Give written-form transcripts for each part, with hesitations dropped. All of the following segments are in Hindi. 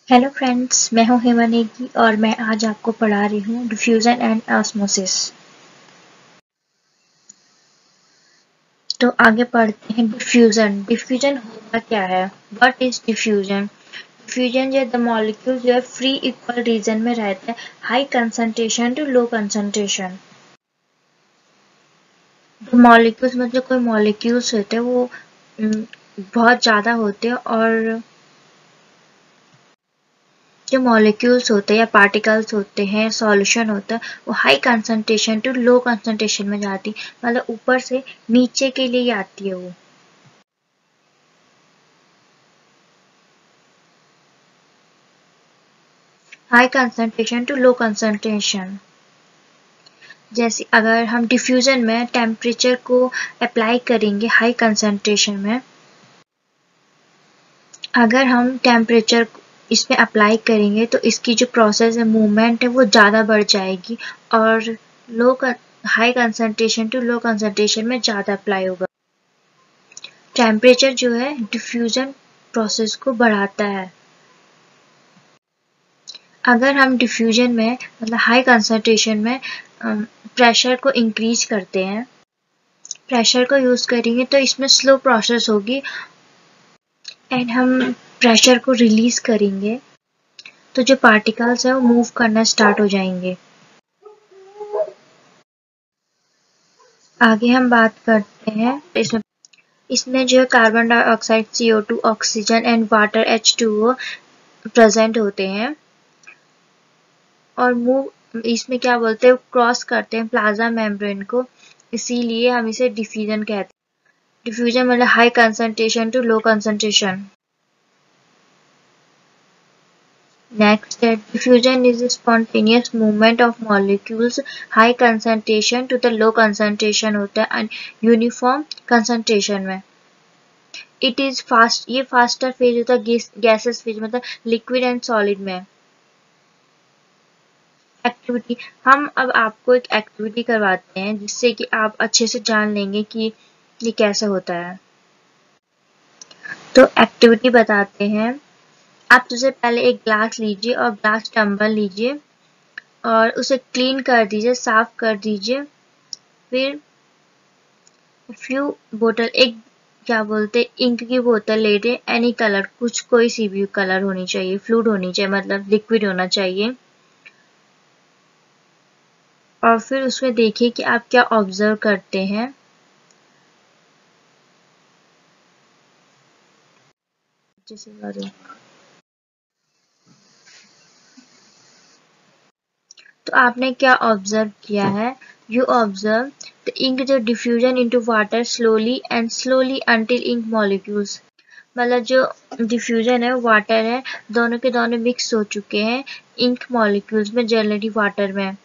हेलो फ्रेंड्स, मैं हूं हेमा नेगी और मैं आज आपको पढ़ा रही हूँ डिफ्यूजन एंड ऑस्मोसिस। तो आगे पढ़ते हैं। डिफ्यूजन डिफ्यूजन होता क्या है? What is diffusion? डिफ्यूजन जो द मॉलिक्यूल जो है फ्री इक्वल रीजन में रहते हैं, high concentration to low concentration. Molecules मतलब कोई मॉलिक्यूल्स होते हैं वो बहुत ज़्यादा होते हैं, और जो मॉलिक्यूल्स होते हैं या पार्टिकल्स होते हैं, सॉल्यूशन होता है, वो high concentration to low concentration में जाती, मतलब ऊपर से नीचे के लिए आती है वो। High concentration to low concentration. जैसे अगर हम डिफ्यूजन में टेम्परेचर को अप्लाई करेंगे हाई कंसंट्रेशन में, अगर हम टेम्परेचर इसमें अप्लाई करेंगे तो इसकी जो प्रोसेस है, मूवमेंट है, वो ज़्यादा बढ़ जाएगी और low high concentration to low concentration में ज़्यादा अप्लाई होगा। टेम्परेचर जो है डिफ्यूजन प्रोसेस को बढ़ाता है। अगर हम डिफ्यूजन में मतलब हाई कंसंट्रेशन में प्रेशर को इंक्रीज करते हैं, प्रेशर को यूज़ करेंगे तो इसमें स्लो प्रोसेस होगी, एंड हम प्रेशर को रिलीज करेंगे तो जो पार्टिकल्स है वो मूव करना स्टार्ट हो जाएंगे। आगे हम बात करते हैं इसमें जो है carbon dioxide, CO2, oxygen and water H2O present होते हैं और मूव इसमें क्या बोलते हैं, क्रॉस करते हैं प्लाज्मा मेम्ब्रेन को, इसीलिए हम इसे डिफ्यूजन कहते हैं। डिफ्यूजन मतलब high concentration to low concentration. Next है diffusion is spontaneous movement of molecules high concentration to the low concentration होता है एंड यूनिफॉर्म कंसंट्रेशन में। इट इज फास्ट, ये फास्टर फेज होता है गैसेस फेज मतलब लिक्विड एंड सॉलिड में। एक्टिविटी, हम अब आपको एक एक्टिविटी करवाते हैं जिससे कि आप अच्छे से जान लेंगे कि ये कैसे होता है। तो एक्टिविटी बताते हैं। आप सबसे पहले एक ग्लास लीजिए और ग्लास टम्बल लीजिए और उसे क्लीन कर दीजिए, साफ कर दीजिए। फिर फ्यू बोतल, एक क्या बोलते इंक की बोतल ले लें, एनी कलर, कुछ कोई सी भी कलर होनी चाहिए, फ्लूइड होनी चाहिए मतलब लिक्विड होना चाहिए। और फिर उसमें देखिए कि आप क्या ऑब्जर्व करते हैं। जैसे तो आपने क्या ऑब्जर्व किया है? यू ऑब्जर्व द इंक जो diffusion into water slowly until ink molecules, मतलब जो डिफ्यूजन है वाटर है, दोनों के दोनों मिक्स हो चुके हैं इंक मॉलिक्यूल्स में, जनरली वाटर में।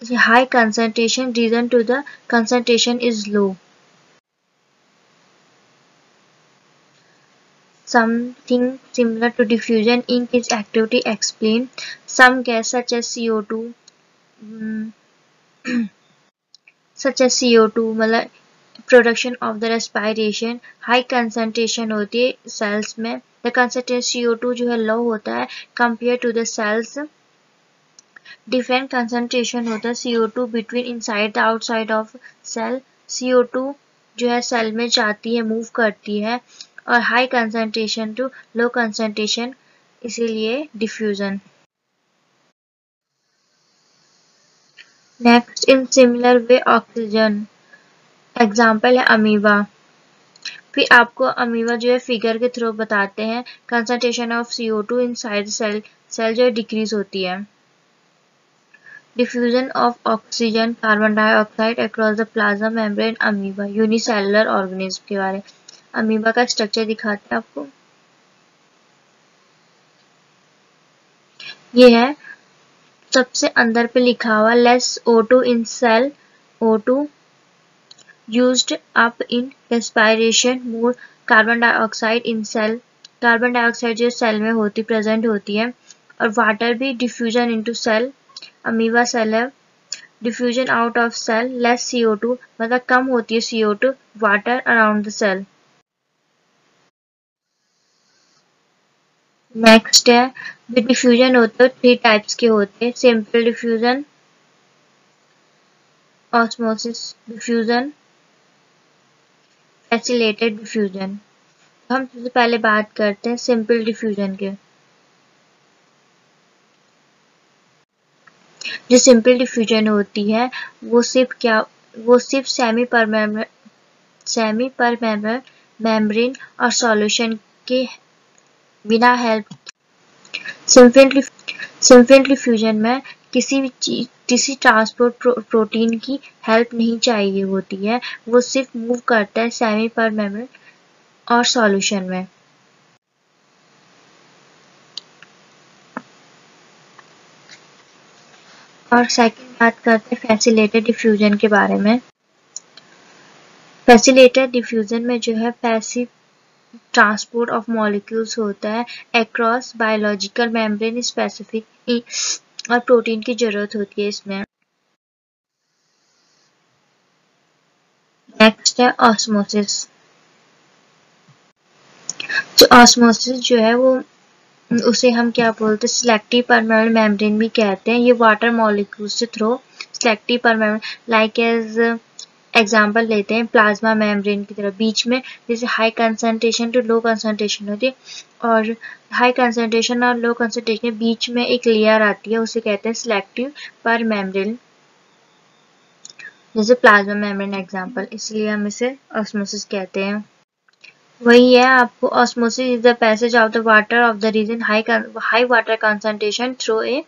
High concentration region to the concentration is low. Something similar to diffusion in its activity explained. Some gas such as CO2, mm, मतलब production of the respiration high concentration होती है सेल्स में। द कंसंट्रेशन CO2 जो है लो होता है compare to the cells. Different concentration होता है CO2 between inside the outside of cell. CO2 जो है सेल में जाती है, मूव करती है, और high concentration to low concentration, इसीलिए diffusion. Next, in similar way oxygen, example है अमीबा। फिर आपको अमीबा जो है फिगर के थ्रू बताते हैं। Concentration of CO2 inside cell, cell जो है डिक्रीज होती है। Diffusion of oxygen, carbon dioxide across the plasma membrane, amoeba, unicellular organism के बारे में। अमीबा का स्ट्रक्चर दिखाते हैं आपको। ये है सबसे अंदर पे लिखा हुआ less O2 in cell, O2 used up in respiration, more carbon dioxide in cell, carbon dioxide जो सेल में होती प्रेजेंट होती है, और वाटर भी diffusion into cell. Amoeba cell है, diffusion out of cell, less CO2 मतलब कम होती है CO2, water around the cell. Next है जो डिफ्यूजन होते हैं 3 टाइप्स के होते हैं, simple diffusion, osmosis diffusion, facilitated diffusion. हम सबसे पहले बात करते हैं सिंपल डिफ्यूजन के। जो सिंपल डिफ्यूजन होती है वो सिर्फ सेमी परमेबल मेम्ब्रेन और सॉल्यूशन के बिना हेल्प। सिंपल डिफ्यूजन में किसी ट्रांसपोर्ट प्रोटीन की हेल्प नहीं चाहिए होती है, वो सिर्फ मूव करता है सेमी परमेबल और सॉल्यूशन में। और सेकंड बात करते हैं फैसिलिटेटेड डिफ्यूजन के बारे में। फैसिलिटेटेड डिफ्यूजन में जो है पैसिव ट्रांसपोर्ट ऑफ मॉलिक्यूल्स होता है अक्रॉस बायोलॉजिकल मेम्ब्रेन स्पेसिफिक और प्रोटीन की जरूरत होती है इसमें। नेक्स्ट है ऑस्मोसिस। जो ऑस्मोसिस जो है वो उसे हम क्या बोलते हैं सिलेक्टिव परमेबल मेम्ब्रेन भी कहते हैं। ये वाटर मॉलिक्यूल से through selective permeable like as example लेते हैं प्लाज्मा मेम्ब्रेन की तरह, बीच में जैसे high concentration to low concentration होती है और हाई कंसंट्रेशन और लो कंसंट्रेशन के बीच में एक लेयर आती है, उसे कहते हैं सिलेक्टिव पर मेम्ब्रेन, जैसे प्लाज्मा मेम्ब्रेन एग्जाम्पल, इसलिए हम इसे ऑस्मोसिस कहते हैं। वही है आपको osmosis is the passage of the water of the region high water concentration through a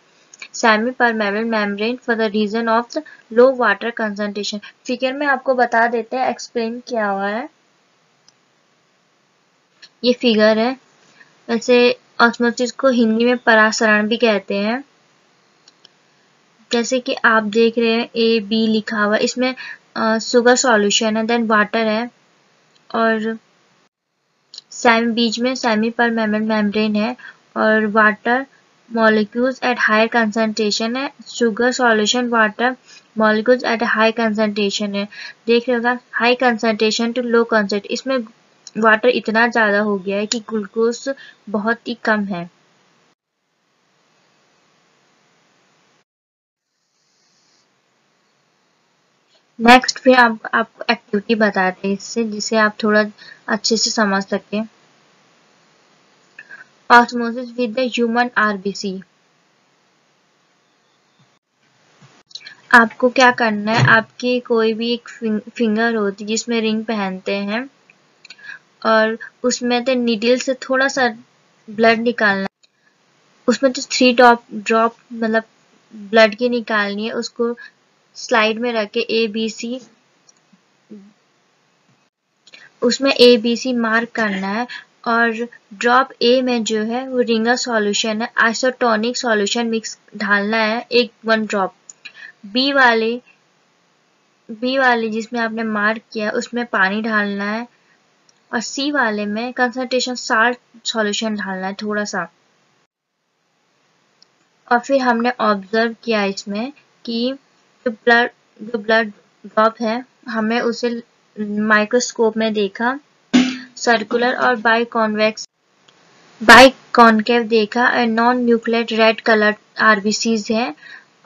semi permeable membrane for the region of the low water concentration. Figure में आपको बता देते हैं एक्सप्लेन क्या हुआ है। ये फिगर है। वैसे ऑस्मोसिस को हिंदी में परासरण भी कहते हैं। जैसे कि आप देख रहे हैं ए बी लिखा हुआ, इसमें शुगर सॉल्यूशन है, देन वाटर है और बीच में सेमी परमेबल मेम्ब्रेन है और water molecules at higher concentration है, sugar solution water molecules at high concentration है। देख रहे होगा high concentration to low concentration, इसमें वाटर इतना ज़्यादा हो गया है कि ग्लूकोज बहुत ही कम है। नेक्स्ट फिर आपको एक्टिविटी बताते हैं इससे, जिसे आप थोड़ा अच्छे से समझ सकें। Osmosis with the human RBC. आपको क्या करना है, आपकी कोई भी एक फिंगर होती है जिसमें रिंग पहनते हैं और उसमें तो नीडल से थोड़ा सा ब्लड निकालना, उसमें तो 3 ड्रॉप मतलब ब्लड की निकालनी है, उसको स्लाइड में रख के ABC, उसमें ABC मार्क करना है और ड्रॉप ए में जो है वो रिंगर सॉल्यूशन है, आइसोटोनिक सॉल्यूशन मिक्स डालना है 1 ड्रॉप। बी वाले जिसमें आपने मार्क किया उसमें पानी डालना है और सी वाले में कंसंट्रेशन साल्ट सॉल्यूशन डालना है थोड़ा सा। और फिर हमने ऑब्जर्व किया इसमें कि जो ब्लड ड्रॉप है हमें उसे माइक्रोस्कोप में देखा, सर्कुलर और बाई कॉन्केव देखा, non nuclear red colour RBCs है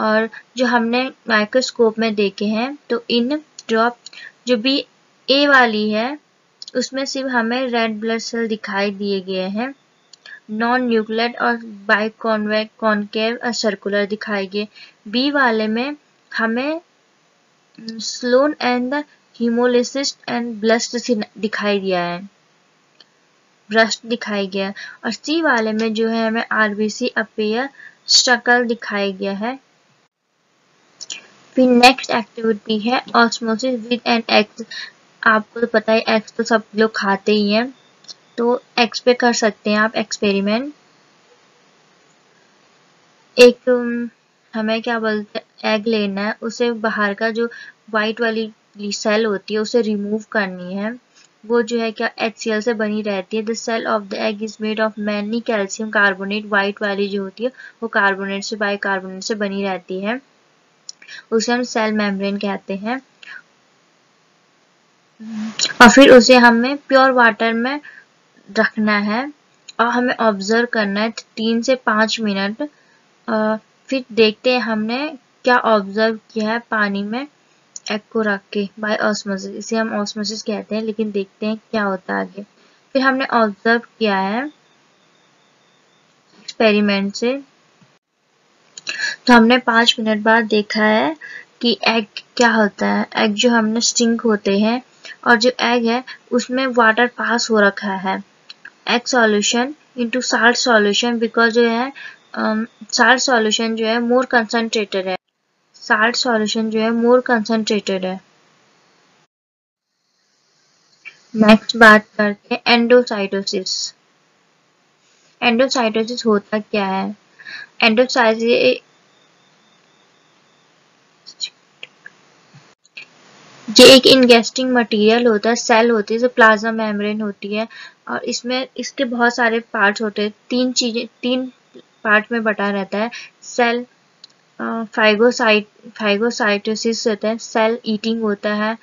और जो हमने माइक्रोस्कोप में देखे हैं तो इन ड्रॉप जो भी ए वाली है उसमें सिर्फ हमें रेड ब्लड सेल दिखाई दिए गए हैं, नॉन न्यूक्लियर और बाई कॉन्केव और सर्कुलर दिखाई गए। बी वाले में हमें swollen and the hemolysis and burst दिखाई दिया है, ब्रस्ट दिखाई गया और सी वाले में जो है हमें आरबीसी अपेयर स्ट्रकल दिखाई गया है। फिर नेक्स्ट एक्टिविटी है ऑस्मोसिस विद एन एग्स। आपको तो पता है एग्स तो सब लोग खाते ही हैं, तो एग्स पे कर सकते हैं आप एक्सपेरिमेंट। एक हमें क्या बोलते हैं एग लेना है, उसे बाहर का जो वाइट वाली सेल होती है उसे रिमूव करनी है, वो जो है क्या HCl से बनी रहती है। The shell of the egg is made of many calcium carbonate, white वाली जो होती है वो कार्बोनेट से बाइकार्बोनेट से बनी रहती है, उसे हम सेल मेम्ब्रेन कहते हैं। और फिर उसे हमें प्योर वाटर में रखना है और हमें ऑब्जर्व करना है 3 से 5 मिनट। फिर देखते हैं हमने क्या ऑब्जर्व किया है पानी में एग को रख के बाय ऑस्मोसिस। इसे हम ऑस्मोसिस कहते हैं, लेकिन देखते हैं क्या होता है आगे। फिर हमने ऑब्जर्व किया है एक्सपेरिमेंट से, तो हमने 5 मिनट बाद देखा है कि एग क्या होता है। एग जो हमने स्टिंक होते हैं, और जो एग है उसमें वाटर पास हो रखा है, egg solution into salt solution, because जो है साल्ट सॉल्यूशन जो है मोर कंसंट्रेटेड है। साल्ट सॉल्यूशन जो है मोर कंसंट्रेटेड है। नेक्स्ट बात करते हैं एंडोसाइटोसिस। एंडोसाइटोसिस होता क्या है? एंडोसाइटोसिस ये एक इनगेस्टिंग मटेरियल होता है, सेल होती है जो प्लाज्मा मेम्ब्रेन होती है, और इसमें इसके बहुत सारे पार्ट्स होते हैं। तीन पार्ट में बटा रहता है। सेल फाइगोसाइटोसिस होता है, सेल ईटिंग होता है।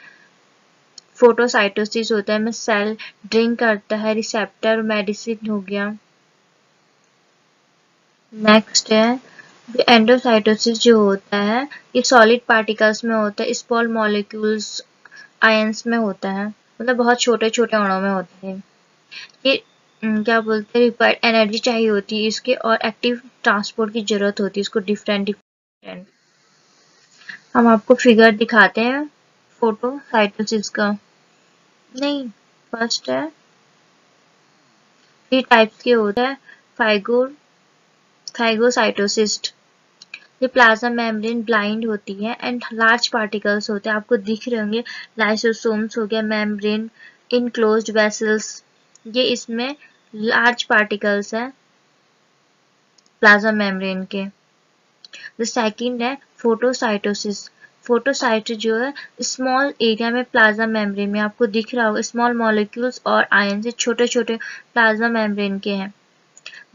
फोटोसाइटोसिस होता है, में सेल ड्रिंक करता है। रिसेप्टर मेडिसिन हो गया। नेक्स्ट है एंडोसाइटोसिस जो होता है ये सॉलिड पार्टिकल्स में होता है, स्मॉल मॉलिक्यूल्स आयंस में होता है, मतलब बहुत छोटे छोटे अणुओं में होता है। ये क्या बोलते हैं, रिक्वायर्ड एनर्जी चाहिए होती है इसके, और एक्टिव ट्रांसपोर्ट की जरूरत होती है इसको डिफरेंट। हम आपको फिगर दिखाते हैं फोटोसाइटोसिस का। नहीं, फर्स्ट है 3 टाइप्स के होता है। फाइगोसाइटोसिस्ट, ये प्लाज्मा मेम्ब्रेन ब्लाइंड होती है एंड लार्ज पार्टिकल्स होते हैं, आपको दिख रहे होंगे। लाइसोसोम्स हो गया, मेम्ब्रेन इनक्लोज्ड वेसल्स, ये इसमें लार्ज पार्टिकल्स हैं प्लाज्मा मेम्ब्रेन के। द सेकंड है फोटोसाइटोसिस। फोटोसाइट जो है स्मॉल एरिया में प्लाज्मा मेम्ब्रेन में, आपको दिख रहा होगा स्मॉल मॉलिक्यूल्स और आयन से छोटे छोटे प्लाज्मा मेम्ब्रेन के हैं।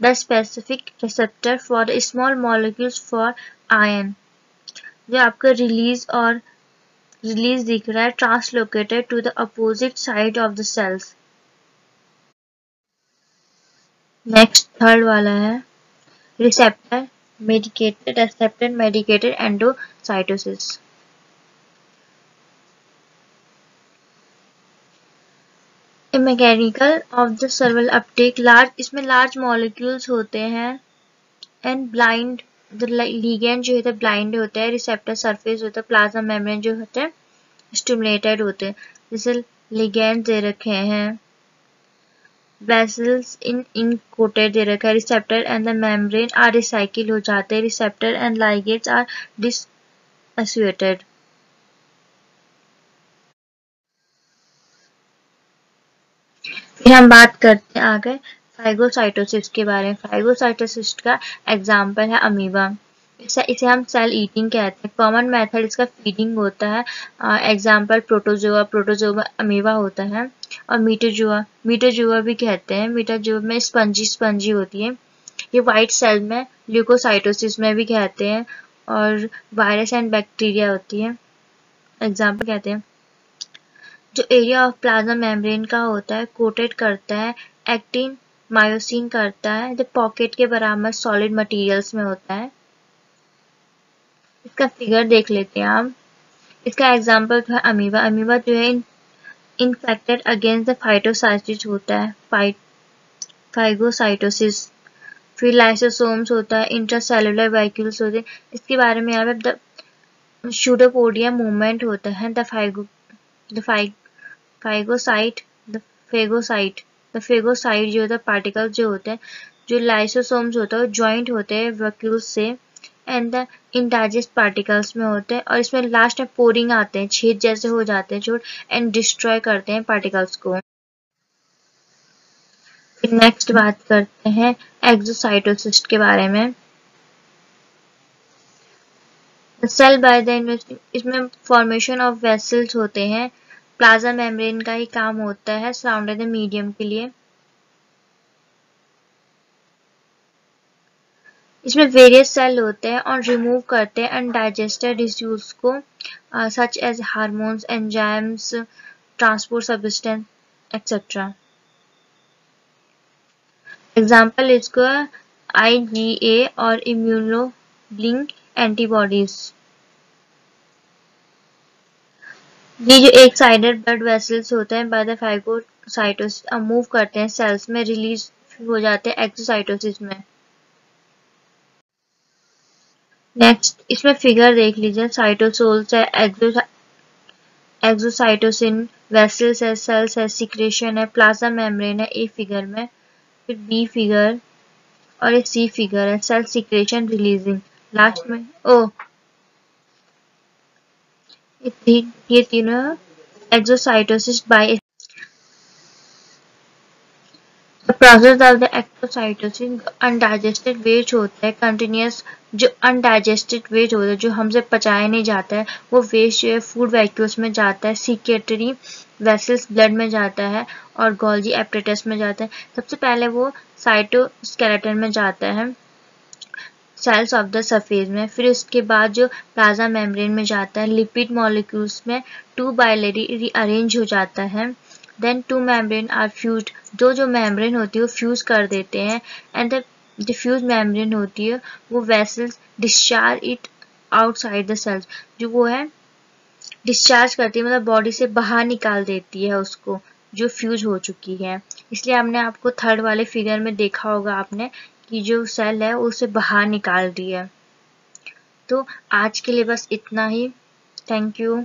The specific receptor for the small molecules for ion, जो आपका रिलीज दिख रहा है, translocated to the opposite side of the cells. Next third वाला है receptor mediated endocytosis। Mechanical of the cellular uptake, large इसमें लार्ज मॉलिक्यूल्स होते हैं एंड ब्लाइंड, द लिगेंड जो होता है ब्लाइंड होता है, रिसेप्टर सरफेस होता है, प्लाज्मा मेम्ब्रेन जो होता है स्टिमुलेटेड होते हैं। जैसे लिगेंड दे रखे हैं, वेसल्स इन कोटेड दे रखा है, receptor and the membrane are recycle हो जाते हैं, receptor and ligands are dissociated. फिर हम बात करते हैं आगे फाइगोसाइटोसिस के बारे में। फाइगोसाइटोसिस का एग्जाम्पल है अमीबा। इसे हम सेल ईटिंग कहते हैं। कॉमन मेथड इसका फीडिंग होता है। एग्जाम्पल प्रोटोजोआ, प्रोटोजोआ अमीबा होता है, और मीटोजोआ भी कहते हैं। मीटोजोआ में स्पंजी होती है। ये व्हाइट सेल में ल्यूकोसाइटोसिस में भी कहते हैं, और वायरस एंड बैक्टीरिया होती है एग्जाम्पल कहते हैं। जो एरिया ऑफ प्लाज्मा मेम्ब्रेन का होता है कोटेड करता है, एक्टिन मायोसिन करता है, जो पॉकेट के बराबर सॉलिड मटेरियल्स में होता है। इसका फिगर देख लेते हैं आप। इसका एग्जाम्पल है अमीबा। अमीबा जो है इन्फेक्टेड अगेंस्ट द फाइटोसाइटिस होता है, फाइगोसाइटोसिस। फिर लाइसोसोम्स होता है, इंट्रासेलुलर वैक्यूल्स होते हैं। इसके बारे में यहाँ पे द शूडोपोडिया मूवमेंट होता है, the phagocyte, the phagocyte. The phagocyte जो होता है पार्टिकल जो होते हैं, जो लाइसोसोम्स होता है ज्वाइंट होते हैं वैक्यूल्स से, एंड द इनडाइजेस्ट पार्टिकल्स में होते हैं, और इसमें लास्ट में पोरिंग आते हैं, छेद जैसे हो जाते हैं छोट, एंड डिस्ट्रॉय करते हैं पार्टिकल्स को। फिर नेक्स्ट बात करते हैं एक्सोसाइटोसिस के बारे में। सेल बाय द इन्वेस्टिंग, इसमें फॉर्मेशन ऑफ वेसल्स होते हैं। प्लाज्मा मेम्ब्रेन का ही काम होता है सराउंडेड द मीडियम के लिए। इसमें वेरियस सेल होते हैं और रिमूव करते हैं अनडाइजेस्टेड टिश्यूज को, such as hormones, enzymes, transport substance etcetera. Example इसको IgA और इम्यूनोब्लिंक एंटीबॉडीज। ये जो एक साइडेड ब्लड वेसल्स होते हैं बाय द फाइगोसाइटोसिस मूव करते हैं सेल्स में, रिलीज हो जाते हैं एक्सोसाइटोसिस में। नेक्स्ट इसमें फिगर देख लीजिए, साइटोसोल्स है, एक्सोसाइटोसिन, वेसल्स है, सेल्स है, सिक्रेशन है, प्लाज्मा मेम्ब्रेन है ए फिगर में, फिर बी फिगर और ये सी फिगर है, सेल सिक्रेशन रिलीजिंग। लास्ट में ये तीनों exocytosis by the process of the exocytosis. Undigested waste होता है कंटिन्यूस, जो अनडाइजेस्टेड वेस्ट होता है जो हमसे पचाया नहीं जाता है, वो वेस्ट जो है फूड वैक्यूल्स में जाता है, सीक्रेटरी वेसल्स ब्लड में जाता है और गोल्जी एपरेटस में जाता है। सबसे पहले वो साइटोस्केलेटन में जाता है, सेल्स ऑफ द सरफेस में, फिर उसके बाद जो प्लाज्मा मेम्ब्रेन में जाता है, लिपिड मॉलिक्यूल्स में टू बाइलरी रीअरेंज हो जाता है, then two membrane are fused, जो मेम्ब्रेन होती है वो फ्यूज कर देते हैं, एंड द डिफ्यूज मेम्ब्रेन होती है वो vesicles discharge it outside the cells, जो वो है डिस्चार्ज करती है, मतलब बॉडी से बाहर निकाल देती है उसको जो फ्यूज हो चुकी है। इसलिए हमने आपको थर्ड वाले फिगर में देखा होगा आपने कि जो सेल है उसे बाहर निकाल दिया। तो आज के लिए बस इतना ही। Thank you.